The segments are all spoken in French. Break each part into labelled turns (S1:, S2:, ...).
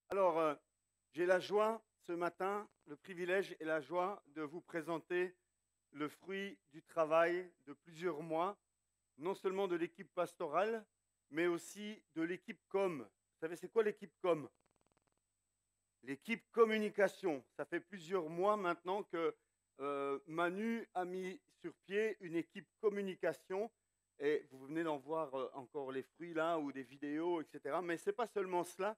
S1: Alors, j'ai la joie ce matin, le privilège et la joie de vous présenter le fruit du travail de plusieurs mois, non seulement de l'équipe pastorale, mais aussi de l'équipe com. Vous savez, c'est quoi l'équipe com? L'équipe communication. Ça fait plusieurs mois maintenant que Manu a mis sur pied une équipe communication et vous venez d'en voir encore les fruits là ou des vidéos, etc. Mais ce n'est pas seulement cela.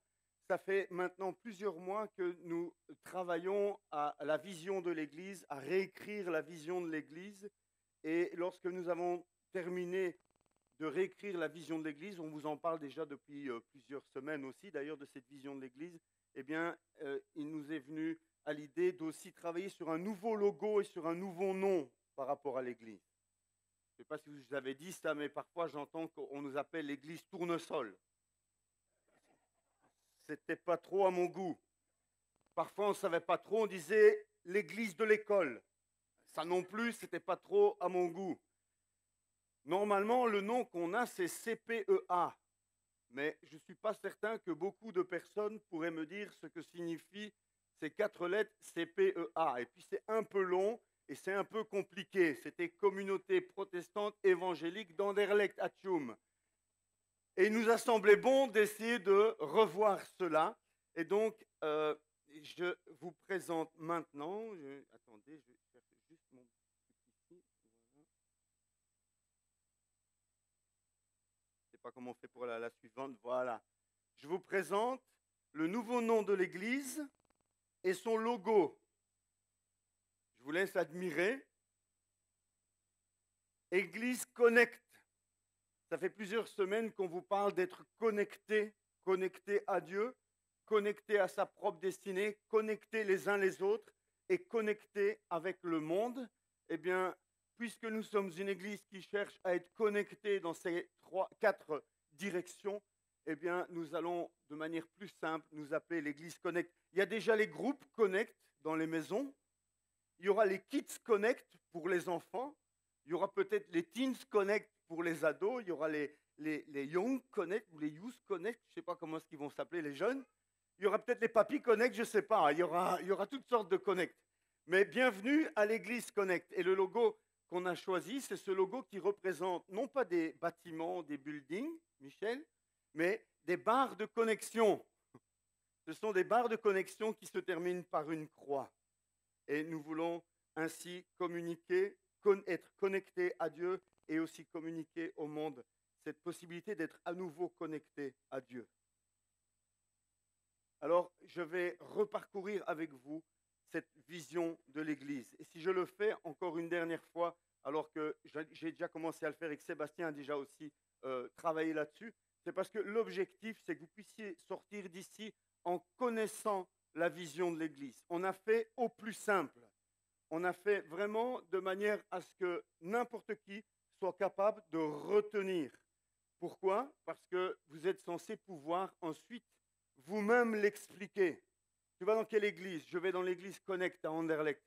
S1: Ça fait maintenant plusieurs mois que nous travaillons à la vision de l'Église, à réécrire la vision de l'Église. Et lorsque nous avons terminé de réécrire la vision de l'Église, on vous en parle déjà depuis plusieurs semaines aussi, d'ailleurs, de cette vision de l'Église, eh bien, il nous est venu à l'idée d'aussi travailler sur un nouveau logo et sur un nouveau nom par rapport à l'Église. Je ne sais pas si vous avez dit ça, mais parfois j'entends qu'on nous appelle l'Église tournesol. C'était pas trop à mon goût. Parfois on ne savait pas trop, on disait l'Église de l'école. Ça non plus, c'était pas trop à mon goût. Normalement, le nom qu'on a, c'est CPEA. Mais je ne suis pas certain que beaucoup de personnes pourraient me dire ce que signifient ces quatre lettres CPEA. Et puis c'est un peu long et c'est un peu compliqué. C'était Communauté protestante évangélique d'Anderlecht à Tjoum. Et il nous a semblé bon d'essayer de revoir cela. Et donc, je vous présente maintenant. Attendez, je vais faire juste mon truc ici. Voilà. Je ne sais pas comment on fait pour la suivante. Voilà. Je vous présente le nouveau nom de l'Église et son logo. Je vous laisse admirer. Église Connect. Ça fait plusieurs semaines qu'on vous parle d'être connecté, connecté à Dieu, connecté à sa propre destinée, connecté les uns les autres et connecté avec le monde. Eh bien, puisque nous sommes une église qui cherche à être connectée dans ces quatre directions, eh bien, nous allons de manière plus simple nous appeler l'église Connect. Il y a déjà les groupes Connect dans les maisons. Il y aura les Kids Connect pour les enfants. Il y aura peut-être les Teens Connect pour les ados. Il y aura les Young Connect ou les Youth Connect. Je ne sais pas comment est-ce qu'ils vont s'appeler, les jeunes. Il y aura peut-être les Papy Connect, je ne sais pas. Il y aura toutes sortes de Connect. Mais bienvenue à l'église Connect. Et le logo qu'on a choisi, c'est ce logo qui représente non pas des bâtiments, des buildings, Michel, mais des barres de connexion. Ce sont des barres de connexion qui se terminent par une croix. Et nous voulons ainsi communiquer, être connectés à Dieu et aussi communiquer au monde cette possibilité d'être à nouveau connecté à Dieu. Alors, je vais reparcourir avec vous cette vision de l'Église. Et si je le fais encore une dernière fois, alors que j'ai déjà commencé à le faire et que Sébastien a déjà aussi travaillé là-dessus, c'est parce que l'objectif, c'est que vous puissiez sortir d'ici en connaissant la vision de l'Église. On a fait au plus simple. On a fait vraiment de manière à ce que n'importe qui soit capable de retenir. Pourquoi? Parce que vous êtes censé pouvoir ensuite vous-même l'expliquer. Tu vas dans quelle église? Je vais dans l'église Connect à Anderlecht.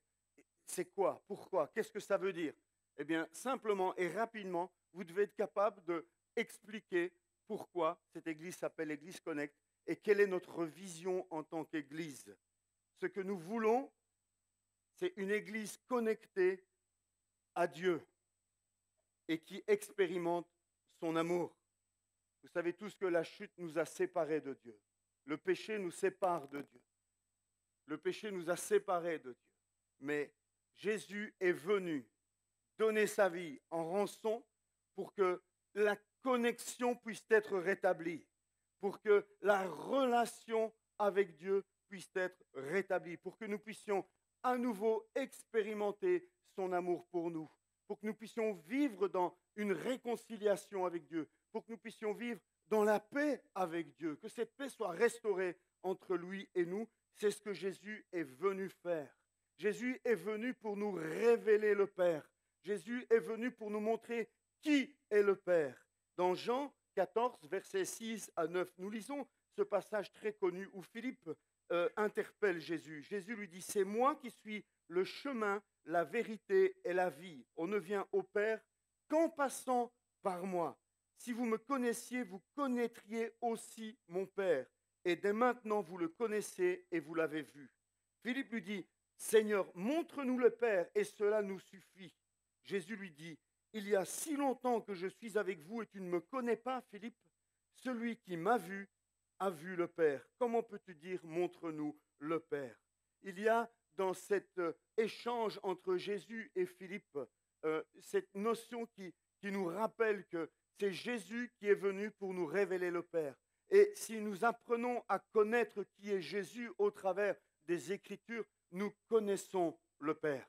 S1: C'est quoi? Pourquoi? Qu'est-ce que ça veut dire? Eh bien, simplement et rapidement, vous devez être capable d'expliquer pourquoi cette église s'appelle l'église Connect et quelle est notre vision en tant qu'église. Ce que nous voulons, c'est une église connectée à Dieu et qui expérimente son amour. Vous savez tous que la chute nous a séparés de Dieu. Le péché nous sépare de Dieu. Le péché nous a séparés de Dieu. Mais Jésus est venu donner sa vie en rançon pour que la connexion puisse être rétablie, pour que la relation avec Dieu puisse être rétablie, pour que nous puissions à nouveau expérimenter son amour pour nous, pour que nous puissions vivre dans une réconciliation avec Dieu, pour que nous puissions vivre dans la paix avec Dieu, que cette paix soit restaurée entre lui et nous. C'est ce que Jésus est venu faire. Jésus est venu pour nous révéler le Père. Jésus est venu pour nous montrer qui est le Père. Dans Jean 14, versets 6 à 9, nous lisons ce passage très connu où Philippe interpelle Jésus. Jésus lui dit, c'est moi qui suis le chemin, la vérité et la vie. On ne vient au Père qu'en passant par moi. Si vous me connaissiez, vous connaîtriez aussi mon Père. et dès maintenant vous le connaissez et vous l'avez vu. Philippe lui dit, Seigneur, montre-nous le Père, et cela nous suffit. Jésus lui dit, il y a si longtemps que je suis avec vous et tu ne me connais pas, Philippe. Celui qui m'a vu a vu le Père. Comment peux-tu dire, montre-nous le Père? Il y a dans cet échange entre Jésus et Philippe cette notion qui nous rappelle que c'est Jésus qui est venu pour nous révéler le Père. Et si nous apprenons à connaître qui est Jésus au travers des Écritures, nous connaissons le Père.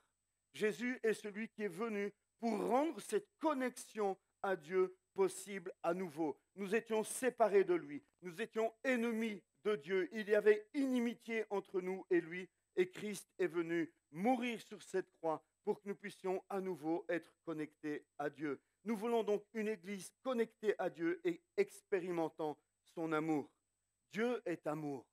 S1: Jésus est celui qui est venu pour rendre cette connexion à Dieu possible à nouveau. Nous étions séparés de lui, nous étions ennemis de Dieu. Il y avait inimitié entre nous et lui, et Christ est venu mourir sur cette croix pour que nous puissions à nouveau être connectés à Dieu. Nous voulons donc une Église connectée à Dieu et expérimentant son amour. Dieu est amour.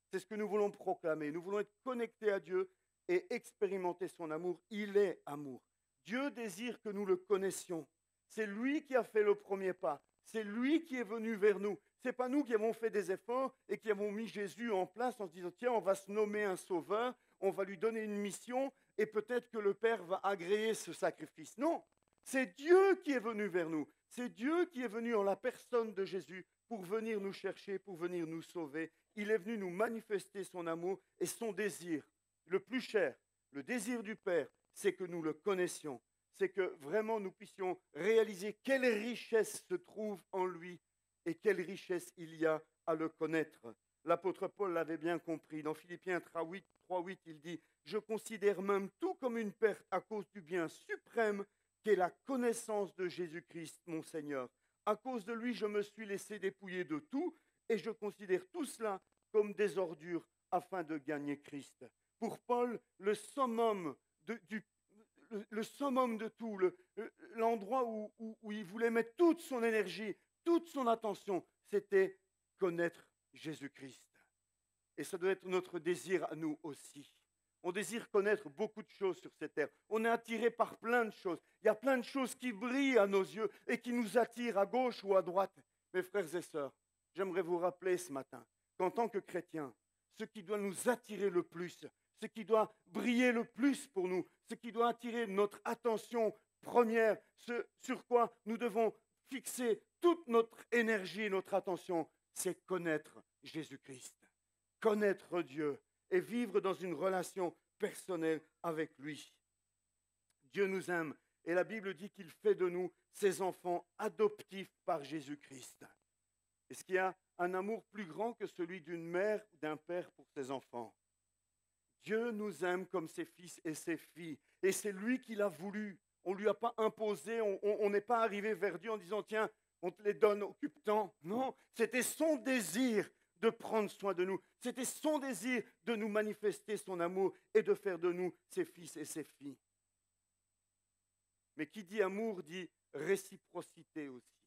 S1: C'est ce que nous voulons proclamer. Nous voulons être connectés à Dieu et expérimenter son amour. Il est amour. Dieu désire que nous le connaissions. C'est lui qui a fait le premier pas. C'est lui qui est venu vers nous. Ce n'est pas nous qui avons fait des efforts et qui avons mis Jésus en place en se disant, tiens, on va se nommer un sauveur, on va lui donner une mission et peut-être que le Père va agréer ce sacrifice. Non, c'est Dieu qui est venu vers nous. C'est Dieu qui est venu en la personne de Jésus pour venir nous chercher, pour venir nous sauver. Il est venu nous manifester son amour et son désir. Le plus cher, le désir du Père, c'est que nous le connaissions. C'est que vraiment nous puissions réaliser quelle richesse se trouve en lui et quelle richesse il y a à le connaître. L'apôtre Paul l'avait bien compris. Dans Philippiens 3.8, il dit « Je considère même tout comme une perte à cause du bien suprême qu'est la connaissance de Jésus-Christ, mon Seigneur. À cause de lui, je me suis laissé dépouiller de tout et je considère tout cela comme des ordures afin de gagner Christ. » Pour Paul, le summum de tout, l'endroit où il voulait mettre toute son énergie, toute son attention, c'était connaître Jésus-Christ. Et ça doit être notre désir à nous aussi. On désire connaître beaucoup de choses sur cette terre. On est attiré par plein de choses. Il y a plein de choses qui brillent à nos yeux et qui nous attirent à gauche ou à droite. Mes frères et sœurs, j'aimerais vous rappeler ce matin qu'en tant que chrétiens, ce qui doit nous attirer le plus, ce qui doit briller le plus pour nous, ce qui doit attirer notre attention première, ce sur quoi nous devons fixer toute notre énergie et notre attention, c'est connaître Jésus-Christ, connaître Dieu et vivre dans une relation personnelle avec lui. Dieu nous aime et la Bible dit qu'il fait de nous ses enfants adoptifs par Jésus-Christ. Est-ce qu'il y a un amour plus grand que celui d'une mère ou d'un père pour ses enfants? Dieu nous aime comme ses fils et ses filles. Et c'est lui qui l'a voulu. On ne lui a pas imposé, on n'est pas arrivé vers Dieu en disant, tiens, on te les donne, occupe-t'en. Non, c'était son désir de prendre soin de nous. C'était son désir de nous manifester son amour et de faire de nous ses fils et ses filles. Mais qui dit amour dit réciprocité aussi.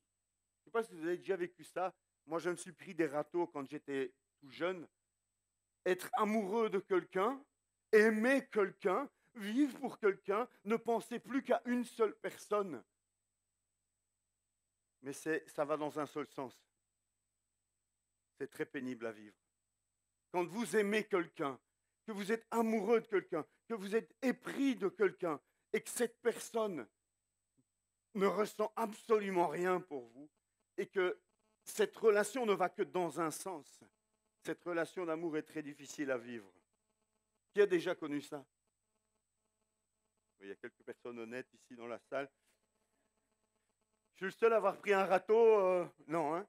S1: Je ne sais pas si vous avez déjà vécu ça. Moi, je me suis pris des râteaux quand j'étais tout jeune. Être amoureux de quelqu'un, aimer quelqu'un, vivre pour quelqu'un, ne penser plus qu'à une seule personne. Mais ça va dans un seul sens. C'est très pénible à vivre. Quand vous aimez quelqu'un, que vous êtes amoureux de quelqu'un, que vous êtes épris de quelqu'un, et que cette personne ne ressent absolument rien pour vous, et que cette relation ne va que dans un sens, cette relation d'amour est très difficile à vivre. Qui a déjà connu ça? Il y a quelques personnes honnêtes ici dans la salle. Je suis le seul à avoir pris un râteau? Non, hein?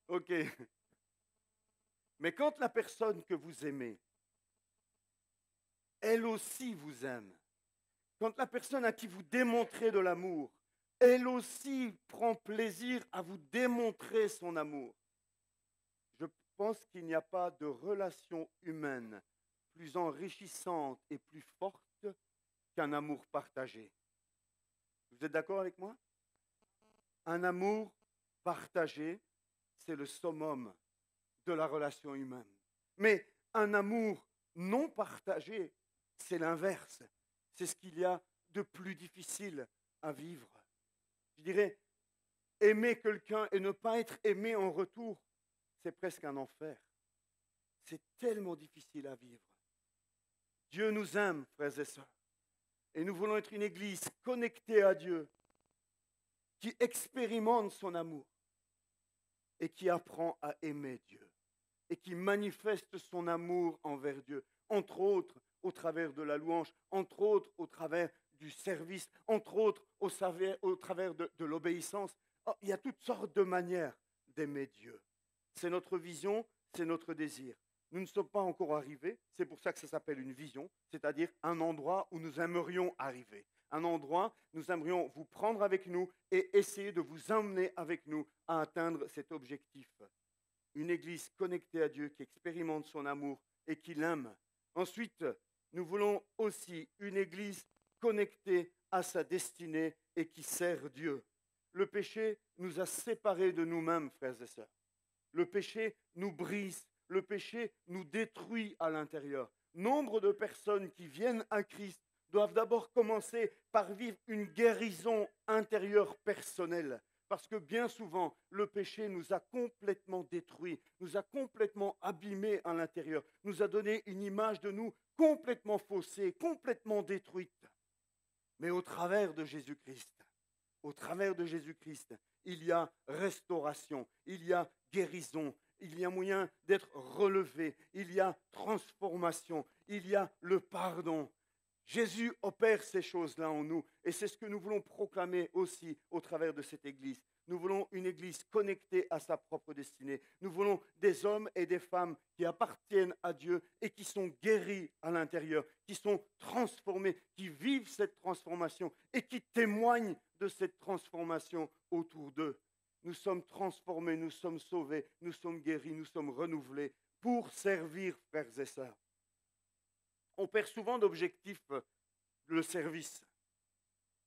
S1: Ok. Mais quand la personne que vous aimez, elle aussi vous aime, quand la personne à qui vous démontrez de l'amour, elle aussi prend plaisir à vous démontrer son amour, je pense qu'il n'y a pas de relation humaine plus enrichissante et plus forte qu'un amour partagé. Vous êtes d'accord avec moi? Un amour partagé, c'est le summum de la relation humaine. Mais un amour non partagé, c'est l'inverse. C'est ce qu'il y a de plus difficile à vivre. Je dirais, aimer quelqu'un et ne pas être aimé en retour, c'est presque un enfer. c'est tellement difficile à vivre. Dieu nous aime, frères et sœurs. Et nous voulons être une église connectée à Dieu, qui expérimente son amour et qui apprend à aimer Dieu et qui manifeste son amour envers Dieu, entre autres au travers de la louange, entre autres au travers du service, entre autres au travers de l'obéissance. Oh, il y a toutes sortes de manières d'aimer Dieu. C'est notre vision, c'est notre désir. Nous ne sommes pas encore arrivés, c'est pour ça que ça s'appelle une vision, c'est-à-dire un endroit où nous aimerions arriver. Un endroit, nous aimerions vous prendre avec nous et essayer de vous emmener avec nous à atteindre cet objectif. Une église connectée à Dieu qui expérimente son amour et qui l'aime. Ensuite, nous voulons aussi une église connectée à sa destinée et qui sert Dieu. Le péché nous a séparés de nous-mêmes, frères et sœurs. Le péché nous brise, le péché nous détruit à l'intérieur. Nombre de personnes qui viennent à Christ doivent d'abord commencer par vivre une guérison intérieure personnelle. Parce que bien souvent, le péché nous a complètement détruits, nous a complètement abîmés à l'intérieur, nous a donné une image de nous complètement faussée, complètement détruite. Mais au travers de Jésus-Christ, il y a restauration, il y a guérison, il y a moyen d'être relevé, il y a transformation, il y a le pardon. Jésus opère ces choses-là en nous et c'est ce que nous voulons proclamer aussi au travers de cette église. Nous voulons une église connectée à sa propre destinée. Nous voulons des hommes et des femmes qui appartiennent à Dieu et qui sont guéris à l'intérieur, qui sont transformés, qui vivent cette transformation et qui témoignent de cette transformation autour d'eux. Nous sommes transformés, nous sommes sauvés, nous sommes guéris, nous sommes renouvelés pour servir, frères et sœurs. On perd souvent d'objectif le service.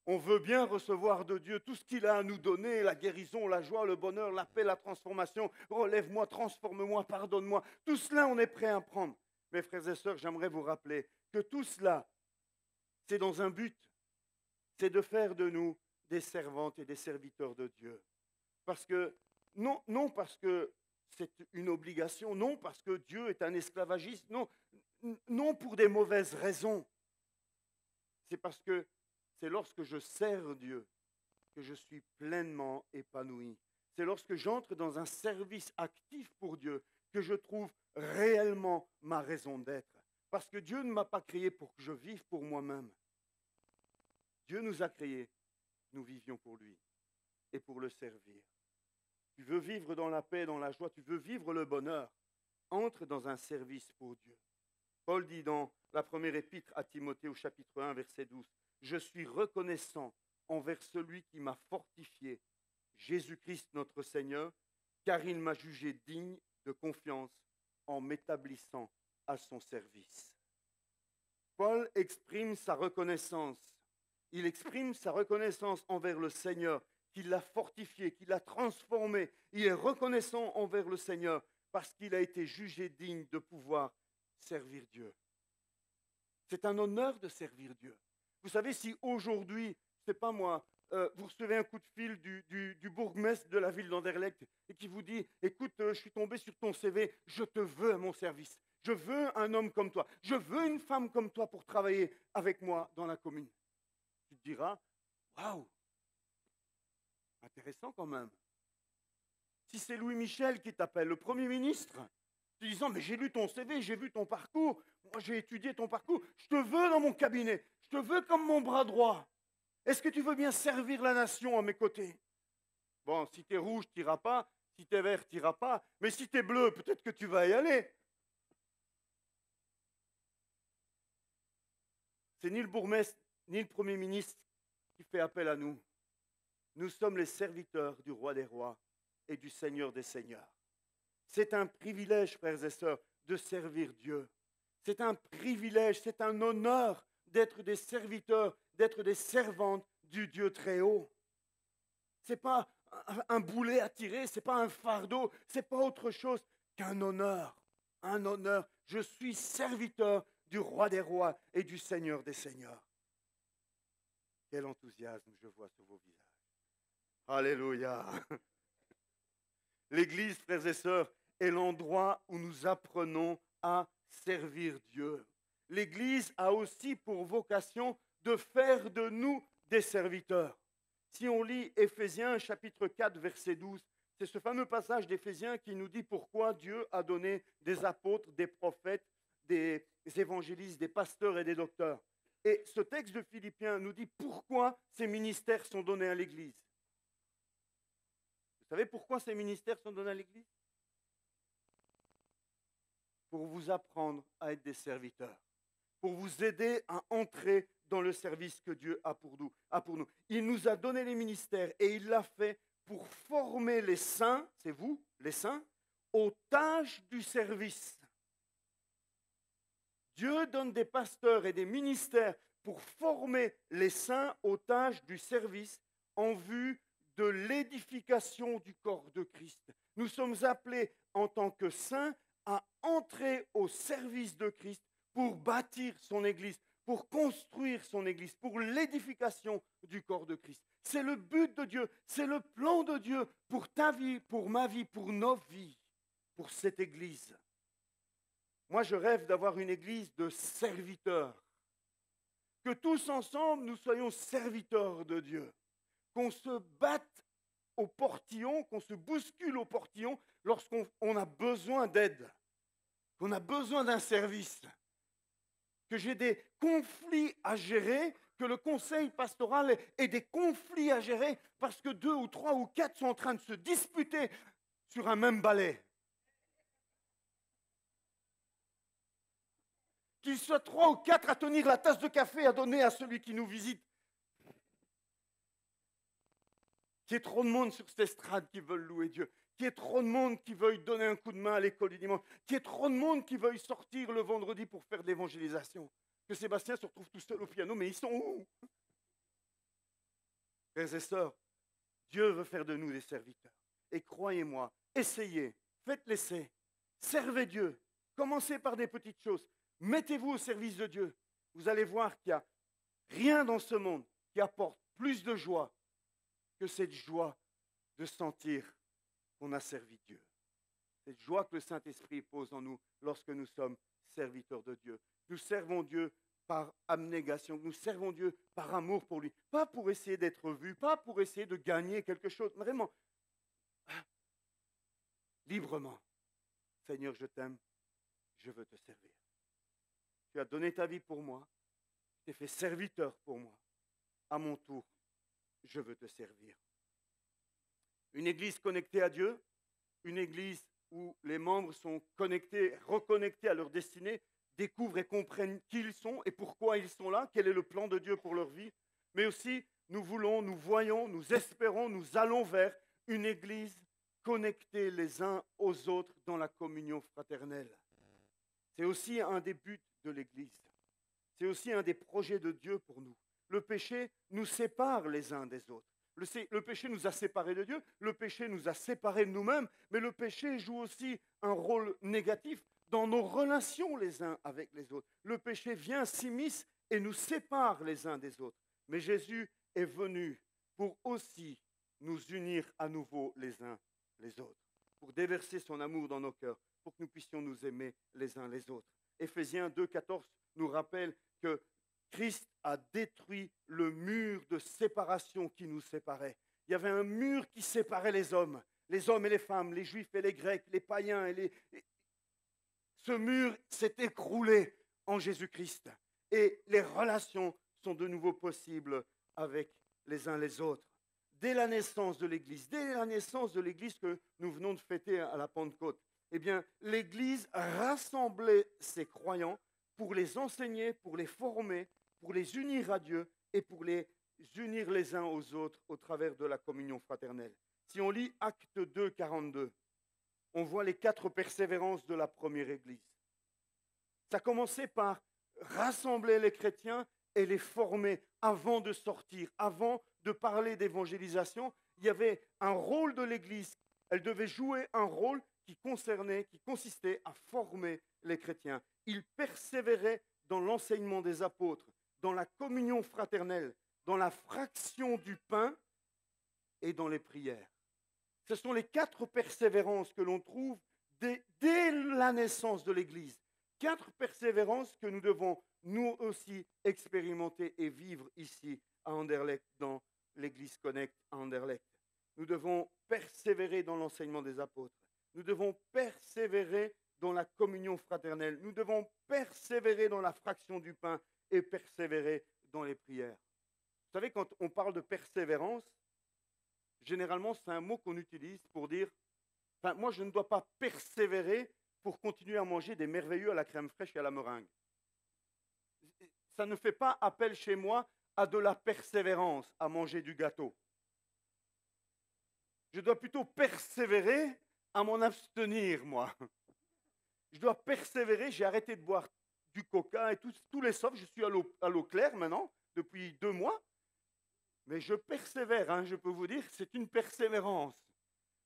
S1: On veut bien recevoir de Dieu tout ce qu'il a à nous donner, la guérison, la joie, le bonheur, la paix, la transformation. Relève-moi, transforme-moi, pardonne-moi. Tout cela, on est prêt à prendre. Mes frères et sœurs, j'aimerais vous rappeler que tout cela, c'est dans un but. C'est de faire de nous des servantes et des serviteurs de Dieu. Parce que, non parce que c'est une obligation, non parce que Dieu est un esclavagiste, non pour des mauvaises raisons. C'est parce que c'est lorsque je sers Dieu que je suis pleinement épanoui. C'est lorsque j'entre dans un service actif pour Dieu que je trouve réellement ma raison d'être. Parce que Dieu ne m'a pas créé pour que je vive pour moi-même. Dieu nous a créés, nous vivions pour lui et pour le servir. Tu veux vivre dans la paix, dans la joie, tu veux vivre le bonheur, entre dans un service pour Dieu. Paul dit dans la première épître à Timothée au chapitre 1, verset 12, « Je suis reconnaissant envers celui qui m'a fortifié, Jésus-Christ notre Seigneur, car il m'a jugé digne de confiance en m'établissant à son service. » Paul exprime sa reconnaissance. Il exprime sa reconnaissance envers le Seigneur, qui l'a fortifié, qui l'a transformé. Il est reconnaissant envers le Seigneur parce qu'il a été jugé digne de pouvoir servir Dieu. C'est un honneur de servir Dieu. Vous savez, si aujourd'hui, c'est pas moi, vous recevez un coup de fil du bourgmestre de la ville d'Anderlecht et qui vous dit, écoute, je suis tombé sur ton CV, je te veux à mon service. Je veux un homme comme toi. Je veux une femme comme toi pour travailler avec moi dans la commune. Tu te diras, waouh, intéressant quand même. Si c'est Louis Michel qui t'appelle, le Premier ministre, te disant, mais j'ai lu ton CV, j'ai vu ton parcours, moi j'ai étudié ton parcours, je te veux dans mon cabinet, je te veux comme mon bras droit. Est-ce que tu veux bien servir la nation à mes côtés? Bon, si tu es rouge, tu n'iras pas, si tu es vert, tu n'iras pas, mais si tu es bleu, peut-être que tu vas y aller. C'est ni le bourgmestre, ni le Premier ministre qui fait appel à nous. Nous sommes les serviteurs du Roi des Rois et du Seigneur des Seigneurs. C'est un privilège, frères et sœurs, de servir Dieu. C'est un privilège, c'est un honneur d'être des serviteurs, d'être des servantes du Dieu très haut. Ce n'est pas un boulet à tirer, ce n'est pas un fardeau, ce n'est pas autre chose qu'un honneur. Un honneur. Je suis serviteur du Roi des Rois et du Seigneur des Seigneurs. Quel enthousiasme je vois sur vos visages. Alléluia. L'Église, frères et sœurs, est l'endroit où nous apprenons à servir Dieu. L'Église a aussi pour vocation de faire de nous des serviteurs. Si on lit Éphésiens chapitre 4, verset 12, c'est ce fameux passage d'Éphésiens qui nous dit pourquoi Dieu a donné des apôtres, des prophètes, des évangélistes, des pasteurs et des docteurs. Et ce texte de Philippiens nous dit pourquoi ces ministères sont donnés à l'Église. Vous savez pourquoi ces ministères sont donnés à l'Église? Pour vous apprendre à être des serviteurs, pour vous aider à entrer dans le service que Dieu a pour nous. Il nous a donné les ministères et il l'a fait pour former les saints, c'est vous, les saints, aux tâches du service. Dieu donne des pasteurs et des ministères pour former les saints aux tâches du service en vue de l'édification du corps de Christ. Nous sommes appelés en tant que saints à entrer au service de Christ pour bâtir son Église, pour construire son Église, pour l'édification du corps de Christ. C'est le but de Dieu, c'est le plan de Dieu pour ta vie, pour ma vie, pour nos vies, pour cette Église. Moi, je rêve d'avoir une Église de serviteurs, que tous ensemble, nous soyons serviteurs de Dieu, qu'on se batte au portillon, qu'on se bouscule au portillon lorsqu'on a besoin d'aide, qu'on a besoin d'un service, que j'ai des conflits à gérer, que le conseil pastoral ait des conflits à gérer parce que 2 ou 3 ou 4 sont en train de se disputer sur un même balai. Qu'il soit 3 ou 4 à tenir la tasse de café à donner à celui qui nous visite. Qu'il y ait trop de monde sur cette estrade qui veulent louer Dieu. Qu'il y ait trop de monde qui veuille donner un coup de main à l'école du dimanche. Qu'il y ait trop de monde qui veuille sortir le vendredi pour faire de l'évangélisation. Que Sébastien se retrouve tout seul au piano, mais ils sont où? Frères et sœurs, Dieu veut faire de nous des serviteurs. Et croyez-moi, essayez, faites l'essai, servez Dieu. Commencez par des petites choses. Mettez-vous au service de Dieu. Vous allez voir qu'il n'y a rien dans ce monde qui apporte plus de joie que cette joie de sentir qu'on a servi Dieu. Cette joie que le Saint-Esprit pose en nous lorsque nous sommes serviteurs de Dieu. Nous servons Dieu par abnégation, nous servons Dieu par amour pour lui. Pas pour essayer d'être vus, pas pour essayer de gagner quelque chose, vraiment. Librement. Seigneur, je t'aime, je veux te servir. Tu as donné ta vie pour moi, tu t'es fait serviteur pour moi. À mon tour, je veux te servir. Une église connectée à Dieu, une église où les membres sont connectés, reconnectés à leur destinée, découvrent et comprennent qui ils sont et pourquoi ils sont là, quel est le plan de Dieu pour leur vie. Mais aussi, nous voulons, nous voyons, nous espérons, nous allons vers une église connectés les uns aux autres dans la communion fraternelle. C'est aussi un des buts de l'Église. C'est aussi un des projets de Dieu pour nous. Le péché nous sépare les uns des autres. Le péché nous a séparés de Dieu, le péché nous a séparés de nous-mêmes, mais le péché joue aussi un rôle négatif dans nos relations les uns avec les autres. Le péché vient, s'immisce et nous sépare les uns des autres. Mais Jésus est venu pour aussi nous unir à nouveau les uns les autres, pour déverser son amour dans nos cœurs, pour que nous puissions nous aimer les uns les autres. Éphésiens 2,14 nous rappelle que Christ a détruit le mur de séparation qui nous séparait. Il y avait un mur qui séparait les hommes et les femmes, les juifs et les grecs, les païens. Ce mur s'est écroulé en Jésus-Christ. Et les relations sont de nouveau possibles avec les uns les autres. Dès la naissance de l'Église que nous venons de fêter à la Pentecôte, eh bien, l'Église rassemblait ses croyants pour les enseigner, pour les former, pour les unir à Dieu et pour les unir les uns aux autres au travers de la communion fraternelle. Si on lit Actes 2, 42, on voit les 4 persévérances de la première Église. Ça commençait par rassembler les chrétiens et les former avant de sortir, avant de parler d'évangélisation. Il y avait un rôle de l'Église. Elle devait jouer un rôle qui consistait à former les chrétiens. Ils persévéraient dans l'enseignement des apôtres, dans la communion fraternelle, dans la fraction du pain et dans les prières. Ce sont les 4 persévérances que l'on trouve dès la naissance de l'Église. 4 persévérances que nous devons nous aussi expérimenter et vivre ici à Anderlecht, dans l'Église Connect à Anderlecht. Nous devons persévérer dans l'enseignement des apôtres. Nous devons persévérer dans la communion fraternelle. Nous devons persévérer dans la fraction du pain et persévérer dans les prières. Vous savez, quand on parle de persévérance, généralement, c'est un mot qu'on utilise pour dire, enfin, moi, je ne dois pas persévérer pour continuer à manger des merveilleux à la crème fraîche et à la meringue. Ça ne fait pas appel chez moi à de la persévérance, à manger du gâteau. Je dois plutôt persévérer à m'en abstenir, moi. Je dois persévérer, j'ai arrêté de boire du coca et tous les softs, je suis à l'eau claire maintenant, depuis 2 mois. Mais je persévère, hein, je peux vous dire, c'est une persévérance.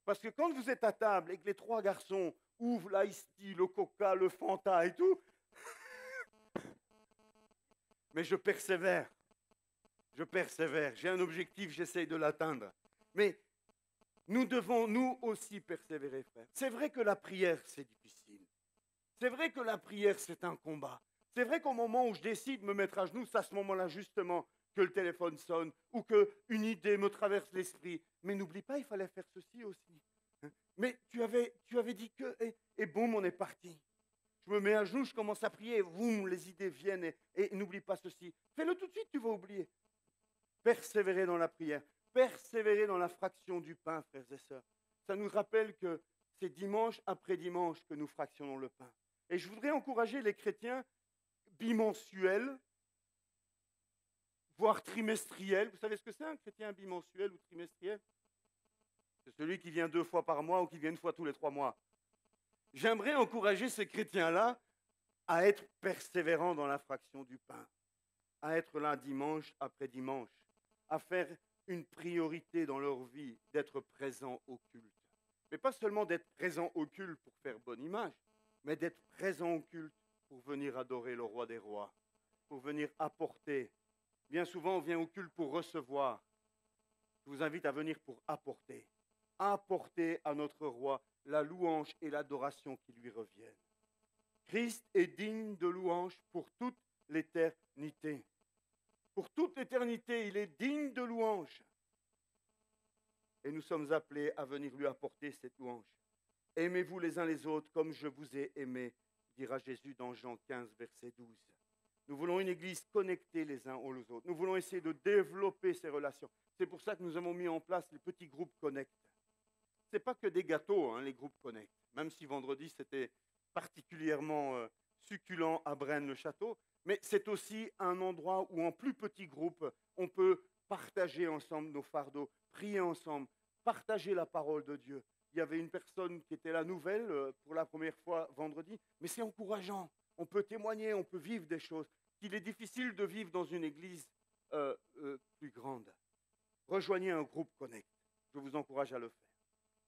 S1: Parce que quand vous êtes à table et que les 3 garçons ouvrent l'ice tea, le coca, le Fanta et tout, mais je persévère, j'ai un objectif, j'essaye de l'atteindre. Mais nous devons, nous aussi, persévérer, frère. C'est vrai que la prière, c'est difficile. C'est vrai que la prière, c'est un combat. C'est vrai qu'au moment où je décide de me mettre à genoux, c'est à ce moment-là, justement, que le téléphone sonne ou qu'une idée me traverse l'esprit. Mais n'oublie pas, il fallait faire ceci aussi. Mais tu avais dit que... Et boum, on est parti. Je me mets à genoux, je commence à prier, et boum, les idées viennent. Et n'oublie pas ceci. Fais-le tout de suite, tu vas oublier. Persévérer dans la prière. Persévérer dans la fraction du pain, frères et sœurs. Ça nous rappelle que c'est dimanche après dimanche que nous fractionnons le pain. Et je voudrais encourager les chrétiens bimensuels, voire trimestriels. Vous savez ce que c'est un chrétien bimensuel ou trimestriel? C'est celui qui vient 2 fois par mois ou qui vient 1 fois tous les 3 mois. J'aimerais encourager ces chrétiens-là à être persévérants dans la fraction du pain, à être là dimanche après dimanche, à faire une priorité dans leur vie d'être présents au culte. Mais pas seulement d'être présents au culte pour faire bonne image, mais d'être présents au culte pour venir adorer le roi des rois, pour venir apporter. Bien souvent, on vient au culte pour recevoir. Je vous invite à venir pour apporter. Apporter à notre roi la louange et l'adoration qui lui reviennent. Christ est digne de louange pour toute l'éternité. Pour toute l'éternité, il est digne de louange. Et nous sommes appelés à venir lui apporter cette louange. Aimez-vous les uns les autres comme je vous ai aimé, dira Jésus dans Jean 15, verset 12. Nous voulons une église connectée les uns aux autres. Nous voulons essayer de développer ces relations. C'est pour ça que nous avons mis en place les petits groupes Connect. Ce n'est pas que des gâteaux, hein, les groupes Connect. Même si vendredi, c'était particulièrement succulent à Braine-le-Château. Mais c'est aussi un endroit où, en plus petits groupes, on peut partager ensemble nos fardeaux, prier ensemble, partager la parole de Dieu. Il y avait une personne qui était la nouvelle pour la première fois vendredi, mais c'est encourageant. On peut témoigner, on peut vivre des choses qu'il est difficile de vivre dans une église plus grande. Rejoignez un groupe Connect. Je vous encourage à le faire.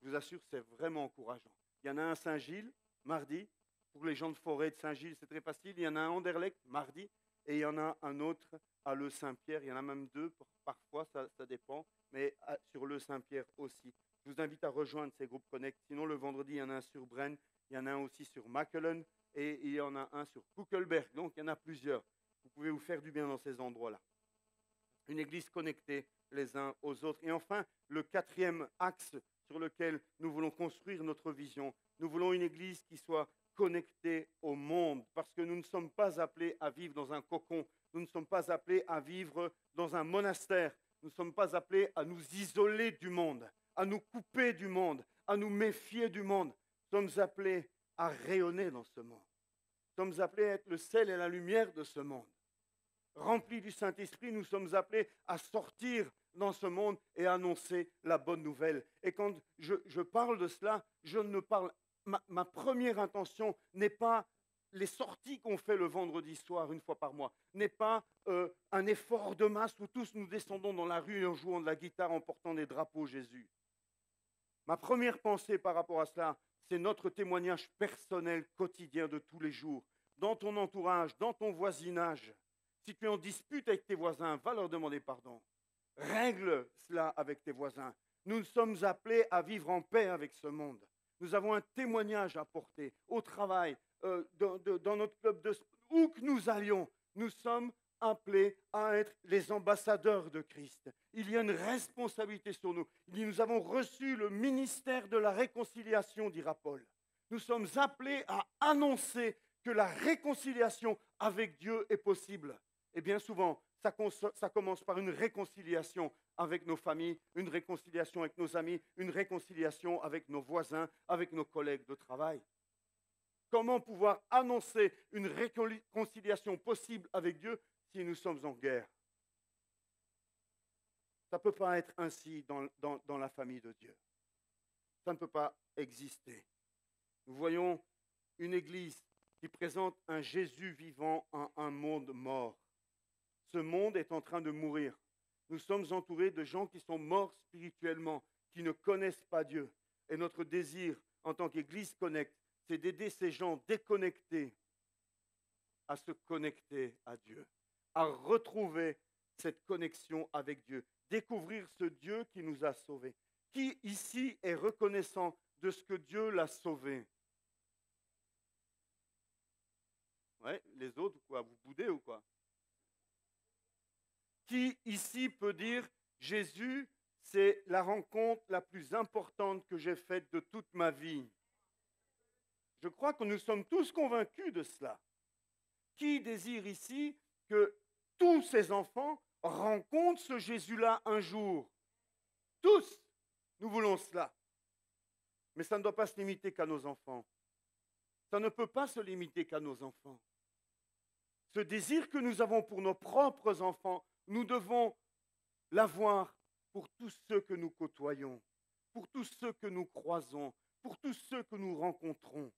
S1: Je vous assure, c'est vraiment encourageant. Il y en a un à Saint-Gilles, mardi. Pour les gens de Forêt de Saint-Gilles, c'est très facile. Il y en a un à Anderlecht, mardi. Et il y en a un autre à Le Saint-Pierre. Il y en a même 2, parfois, ça dépend. Mais sur Le Saint-Pierre aussi. Je vous invite à rejoindre ces groupes Connect. Sinon, le vendredi, il y en a un sur Braine. Il y en a un aussi sur Machelen. Et il y en a un sur Kuckelberg. Donc, il y en a plusieurs. Vous pouvez vous faire du bien dans ces endroits-là. Une église connectée les uns aux autres. Et enfin, le 4e axe sur lequel nous voulons construire notre vision. Nous voulons une église qui soit connectée au monde, parce que nous ne sommes pas appelés à vivre dans un cocon. Nous ne sommes pas appelés à vivre dans un monastère. Nous ne sommes pas appelés à nous isoler du monde, à nous couper du monde, à nous méfier du monde. Nous sommes appelés à rayonner dans ce monde. Nous sommes appelés à être le sel et la lumière de ce monde. Remplis du Saint-Esprit, nous sommes appelés à sortir dans ce monde et à annoncer la bonne nouvelle. Et quand je parle de cela, je ne parle. Ma première intention n'est pas les sorties qu'on fait le vendredi soir, 1 fois par mois, n'est pas un effort de masse où tous nous descendons dans la rue en jouant de la guitare, en portant des drapeaux Jésus. Ma première pensée par rapport à cela, c'est notre témoignage personnel quotidien de tous les jours, dans ton entourage, dans ton voisinage. Si tu es en dispute avec tes voisins, va leur demander pardon. Règle cela avec tes voisins. Nous sommes appelés à vivre en paix avec ce monde. Nous avons un témoignage à porter au travail, dans notre club de sport, où que nous allions. Nous sommes appelés à être les ambassadeurs de Christ. Il y a une responsabilité sur nous. Il dit, nous avons reçu le ministère de la réconciliation, dira Paul. Nous sommes appelés à annoncer que la réconciliation avec Dieu est possible. Et bien souvent, ça commence par une réconciliation avec nos familles, une réconciliation avec nos amis, une réconciliation avec nos voisins, avec nos collègues de travail. Comment pouvoir annoncer une réconciliation possible avec Dieu si nous sommes en guerre? Ça ne peut pas être ainsi dans la famille de Dieu. Ça ne peut pas exister. Nous voyons une église qui présente un Jésus vivant en un monde mort. Ce monde est en train de mourir. Nous sommes entourés de gens qui sont morts spirituellement, qui ne connaissent pas Dieu. Et notre désir en tant qu'Église Connect, c'est d'aider ces gens déconnectés à se connecter à Dieu, à retrouver cette connexion avec Dieu, découvrir ce Dieu qui nous a sauvés. Qui ici est reconnaissant de ce que Dieu l'a sauvé? Ouais, les autres, quoi, vous boudez ou quoi? Qui ici peut dire, Jésus, c'est la rencontre la plus importante que j'ai faite de toute ma vie? Je crois que nous sommes tous convaincus de cela. Qui désire ici que tous ses enfants rencontrent ce Jésus-là un jour? Tous, nous voulons cela. Mais ça ne doit pas se limiter qu'à nos enfants. Ça ne peut pas se limiter qu'à nos enfants. Ce désir que nous avons pour nos propres enfants, nous devons l'avoir pour tous ceux que nous côtoyons, pour tous ceux que nous croisons, pour tous ceux que nous rencontrons.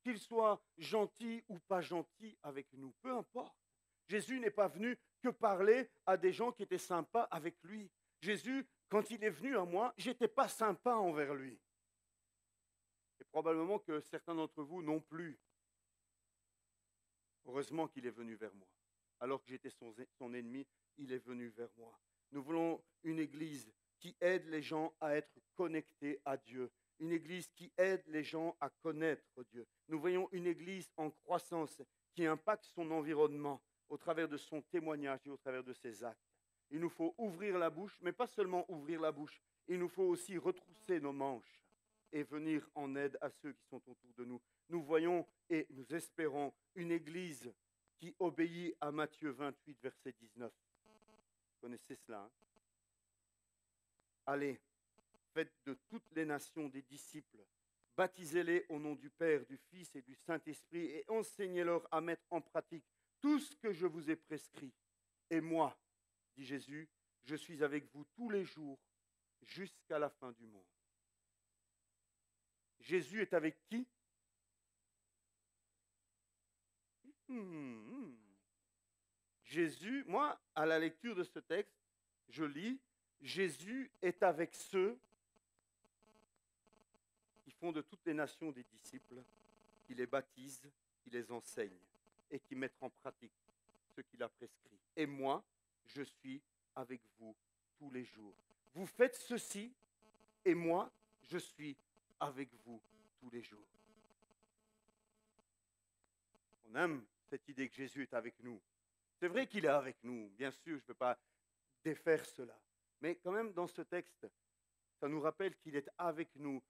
S1: Qu'ils soient gentils ou pas gentils avec nous, peu importe. Jésus n'est pas venu que parler à des gens qui étaient sympas avec lui. Jésus, quand il est venu à moi, je n'étais pas sympa envers lui. Et probablement que certains d'entre vous non plus. Heureusement qu'il est venu vers moi. Alors que j'étais son ennemi, il est venu vers moi. Nous voulons une église qui aide les gens à être connectés à Dieu. Une église qui aide les gens à connaître Dieu. Nous voyons une église en croissance qui impacte son environnement au travers de son témoignage et au travers de ses actes. Il nous faut ouvrir la bouche, mais pas seulement ouvrir la bouche. Il nous faut aussi retrousser nos manches et venir en aide à ceux qui sont autour de nous. Nous voyons et nous espérons une église qui obéit à Matthieu 28, verset 19. Vous connaissez cela, hein? Allez, faites de toutes les nations des disciples, baptisez-les au nom du Père, du Fils et du Saint-Esprit et enseignez-leur à mettre en pratique tout ce que je vous ai prescrit. Et moi, dit Jésus, je suis avec vous tous les jours jusqu'à la fin du monde. Jésus est avec qui? Jésus, moi, à la lecture de ce texte, je lis, Jésus est avec ceux qui font de toutes les nations des disciples, qui les baptisent, qui les enseignent et qui mettent en pratique ce qu'il a prescrit. Et moi, je suis avec vous tous les jours. Vous faites ceci et moi, je suis avec vous tous les jours. On aime cette idée que Jésus est avec nous. C'est vrai qu'il est avec nous, bien sûr, je ne peux pas défaire cela. Mais quand même, dans ce texte, ça nous rappelle qu'il est avec nous,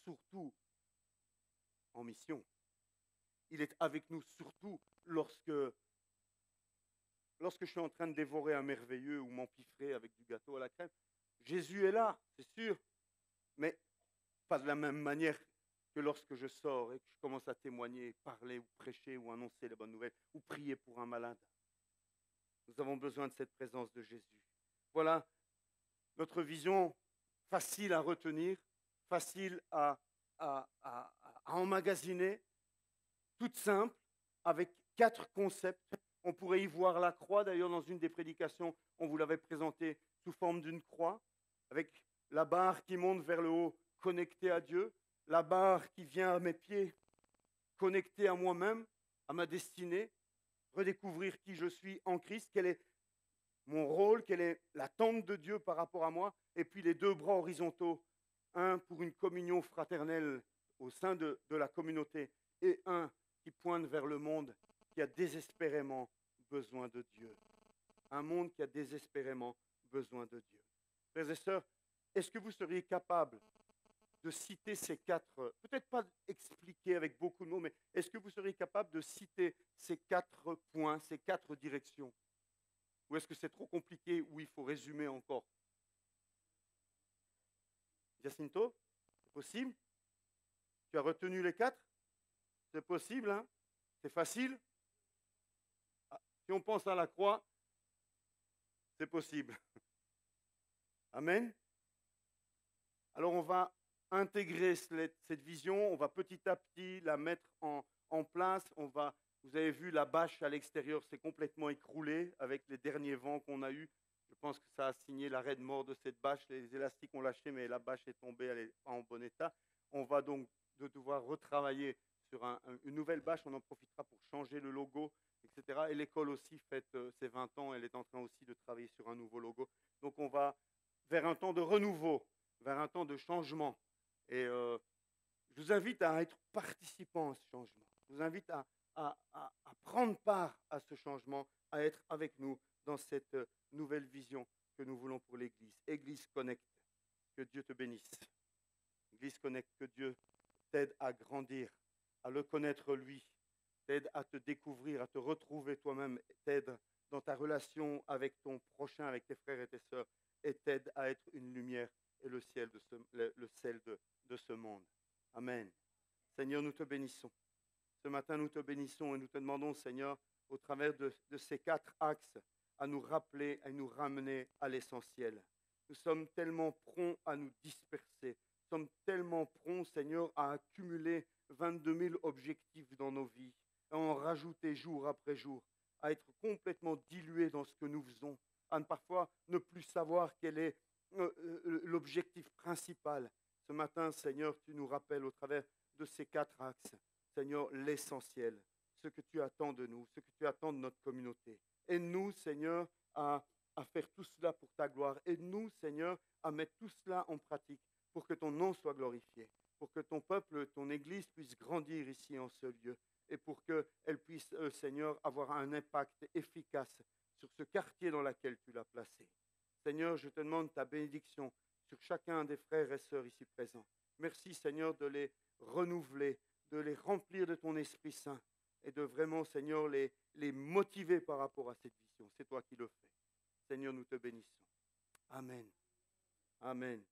S1: surtout en mission. Il est avec nous surtout lorsque je suis en train de dévorer un merveilleux ou m'empiffrer avec du gâteau à la crème. Jésus est là, c'est sûr, mais pas de la même manière que lorsque je sors et que je commence à témoigner, parler ou prêcher ou annoncer les bonnes nouvelles ou prier pour un malade. Nous avons besoin de cette présence de Jésus. Voilà notre vision facile à retenir, facile à emmagasiner, toute simple, avec 4 concepts. On pourrait y voir la croix, d'ailleurs dans une des prédications, on vous l'avait présentée sous forme d'une croix, avec la barre qui monte vers le haut, connectée à Dieu, la barre qui vient à mes pieds, connectée à moi-même, à ma destinée, redécouvrir qui je suis en Christ, quel est mon rôle, quelle est l'attente de Dieu par rapport à moi, et puis les 2 bras horizontaux, un pour une communion fraternelle au sein de la communauté et un qui pointe vers le monde qui a désespérément besoin de Dieu. Un monde qui a désespérément besoin de Dieu. Frères et sœurs, est-ce que vous seriez capables de citer ces quatre, peut-être pas expliquer avec beaucoup de mots, mais est-ce que vous seriez capable de citer ces 4 points, ces 4 directions? Ou est-ce que c'est trop compliqué, ou il faut résumer encore? Jacinto, c'est possible? Tu as retenu les 4? C'est possible, hein? C'est facile? Ah, si on pense à la croix, c'est possible. Amen. Alors on va intégrer cette vision, on va petit à petit la mettre en place. Vous avez vu, la bâche à l'extérieur s'est complètement écroulée avec les derniers vents qu'on a eus. Je pense que ça a signé l'arrêt de mort de cette bâche. Les élastiques ont lâché, mais la bâche est tombée, elle n'est pas en bon état. On va donc devoir retravailler sur une nouvelle bâche. On en profitera pour changer le logo, etc. Et l'école aussi fête ses 20 ans. Elle est en train aussi de travailler sur un nouveau logo. Donc on va vers un temps de renouveau, vers un temps de changement. Et je vous invite à être participant à ce changement. Je vous invite à prendre part à ce changement, à être avec nous dans cette nouvelle vision que nous voulons pour l'Église. Église Connect, que Dieu te bénisse. Église Connect, que Dieu t'aide à grandir, à le connaître lui, t'aide à te découvrir, à te retrouver toi-même, t'aide dans ta relation avec ton prochain, avec tes frères et tes sœurs, et t'aide à être une lumière et le sel de ce monde. Amen. Seigneur, nous te bénissons. Ce matin, nous te bénissons et nous te demandons, Seigneur, au travers de ces 4 axes, à nous rappeler, à nous ramener à l'essentiel. Nous sommes tellement prompts à nous disperser. Nous sommes tellement prompts, Seigneur, à accumuler 22 000 objectifs dans nos vies, à en rajouter jour après jour, à être complètement dilués dans ce que nous faisons, à parfois ne plus savoir quel est l'objectif principal. Ce matin, Seigneur, tu nous rappelles au travers de ces 4 axes, Seigneur, l'essentiel, ce que tu attends de nous, ce que tu attends de notre communauté. Aide-nous, Seigneur, à faire tout cela pour ta gloire. Aide-nous, Seigneur, à mettre tout cela en pratique pour que ton nom soit glorifié, pour que ton peuple, ton Église puisse grandir ici en ce lieu et pour qu'elle puisse, Seigneur, avoir un impact efficace sur ce quartier dans lequel tu l'as placé. Seigneur, je te demande ta bénédiction sur chacun des frères et sœurs ici présents. Merci, Seigneur, de les renouveler, de les remplir de ton Esprit Saint et de vraiment, Seigneur, les motiver par rapport à cette vision. C'est toi qui le fais. Seigneur, nous te bénissons. Amen. Amen.